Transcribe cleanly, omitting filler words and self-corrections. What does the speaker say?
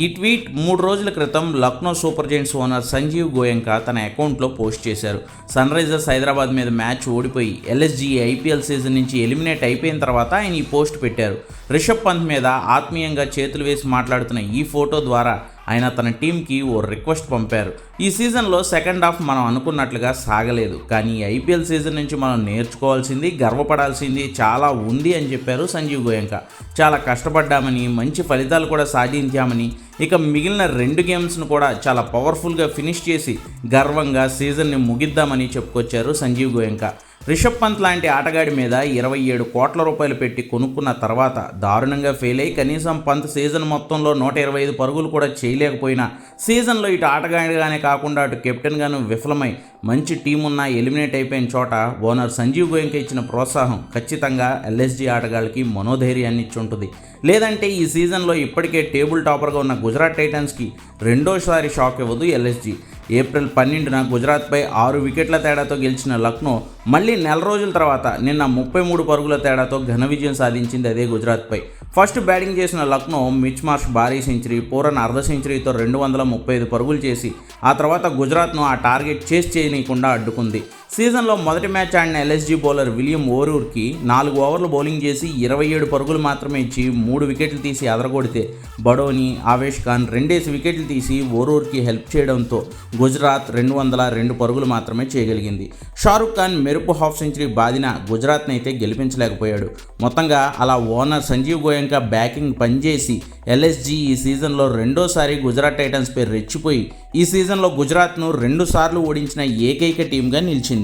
ఈ ట్వీట్ 3 రోజుల క్రితం Lucknow super giants owner Sanjiv Goenka తన అకౌంట్లో పోస్ట్ చేశారు. సన్ రైజర్స్ హైదరాబాద్ మీద మ్యాచ్ ఓడిపోయి ఎల్ఎస్జీ ఐపీఎల్ సీజన్ నుంచి ఎలిమినేట్ అయిపోయిన తర్వాత ఆయన ఈ పోస్ట్ పెట్టారు. రిషబ్ పంత్ మీద ఆత్మీయంగా చేతులు వేసి మాట్లాడుతున్న ఈ ఫోటో ద్వారా ఆయన తన టీంకి ఓ రిక్వెస్ట్ పంపారు. ఈ సీజన్లో సెకండ్ హాఫ్ మనం అనుకున్నట్లుగా సాగలేదు, కానీ ఐపీఎల్ సీజన్ నుంచి మనం నేర్చుకోవాల్సింది, గర్వపడాల్సింది చాలా ఉంది అని చెప్పారు సంజీవ్ గోయంకా. చాలా కష్టపడ్డామని, మంచి ఫలితాలు కూడా సాధించామని, ఇక మిగిలిన 2 గేమ్స్ను కూడా చాలా పవర్ఫుల్గా ఫినిష్ చేసి గర్వంగా సీజన్ని ముగిద్దామని చెప్పుకొచ్చారు సంజీవ్ గోయంకా. రిషబ్ పంత్ లాంటి ఆటగాడి మీద 27 కోట్ల రూపాయలు పెట్టి కొనుక్కున్న తర్వాత దారుణంగా ఫెయిల్ అయి కనీసం పంత్ సీజన్ మొత్తంలో 125 పరుగులు కూడా చేయలేకపోయినా సీజన్లో ఇటు ఆటగాడిగానే కాకుండా అటు కెప్టెన్గాను విఫలమై మంచి టీమున్న ఎలిమినేట్ అయిపోయిన చోట ఓనర్ సంజీవ్ గోయంకా ఇచ్చిన ప్రోత్సాహం ఖచ్చితంగా ఎల్ఎస్జీ ఆటగాళ్ళకి మనోధైర్యాన్ని ఇచ్చి ఉంటుంది. లేదంటే ఈ సీజన్లో ఇప్పటికే టేబుల్ టాపర్గా ఉన్న గుజరాత్ టైటన్స్కి రెండోసారి షాక్ ఇవ్వదు ఎల్ఎస్జీ. ఏప్రిల్ 12న గుజరాత్పై 6 వికెట్ల తేడాతో గెలిచిన లక్నో మళ్ళీ నెల రోజుల తర్వాత నిన్న 33 పరుగుల తేడాతో ఘన విజయం సాధించింది అదే గుజరాత్పై. ఫస్ట్ బ్యాటింగ్ చేసిన లక్నో మిచ్ మార్ష్ భారీ సెంచరీ, పూరన్ అర్ధ సెంచరీతో 235 పరుగులు చేసి ఆ తర్వాత గుజరాత్ను ఆ టార్గెట్ చేస్ చేయనీయకుండా అడ్డుకుంది. సీజన్లో మొదటి మ్యాచ్ ఆడిన ఎల్ఎస్జీ బౌలర్ విలియం ఓరూర్కి 4 ఓవర్లు బౌలింగ్ చేసి 27 పరుగులు మాత్రమే ఇచ్చి 3 వికెట్లు తీసి అదరగొడితే బడోని, ఆవేష్ ఖాన్ 2 వికెట్లు తీసి ఓరూర్కి హెల్ప్ చేయడంతో గుజరాత్ 202 పరుగులు మాత్రమే చేయగలిగింది. షారుఖ్ ఖాన్ మెరుపు హాఫ్ సెంచరీ బాదిన గుజరాత్ని అయితే గెలిపించలేకపోయాడు. మొత్తంగా అలా ఓనర్ సంజీవ్ గోయంకా బ్యాకింగ్ పనిచేసి ఎల్ఎస్జీ ఈ సీజన్లో రెండోసారి గుజరాత్ టైటన్స్పై రెచ్చిపోయి ఈ సీజన్లో గుజరాత్ను 2 సార్లు ఓడించిన ఏకైక టీంగా నిలిచింది.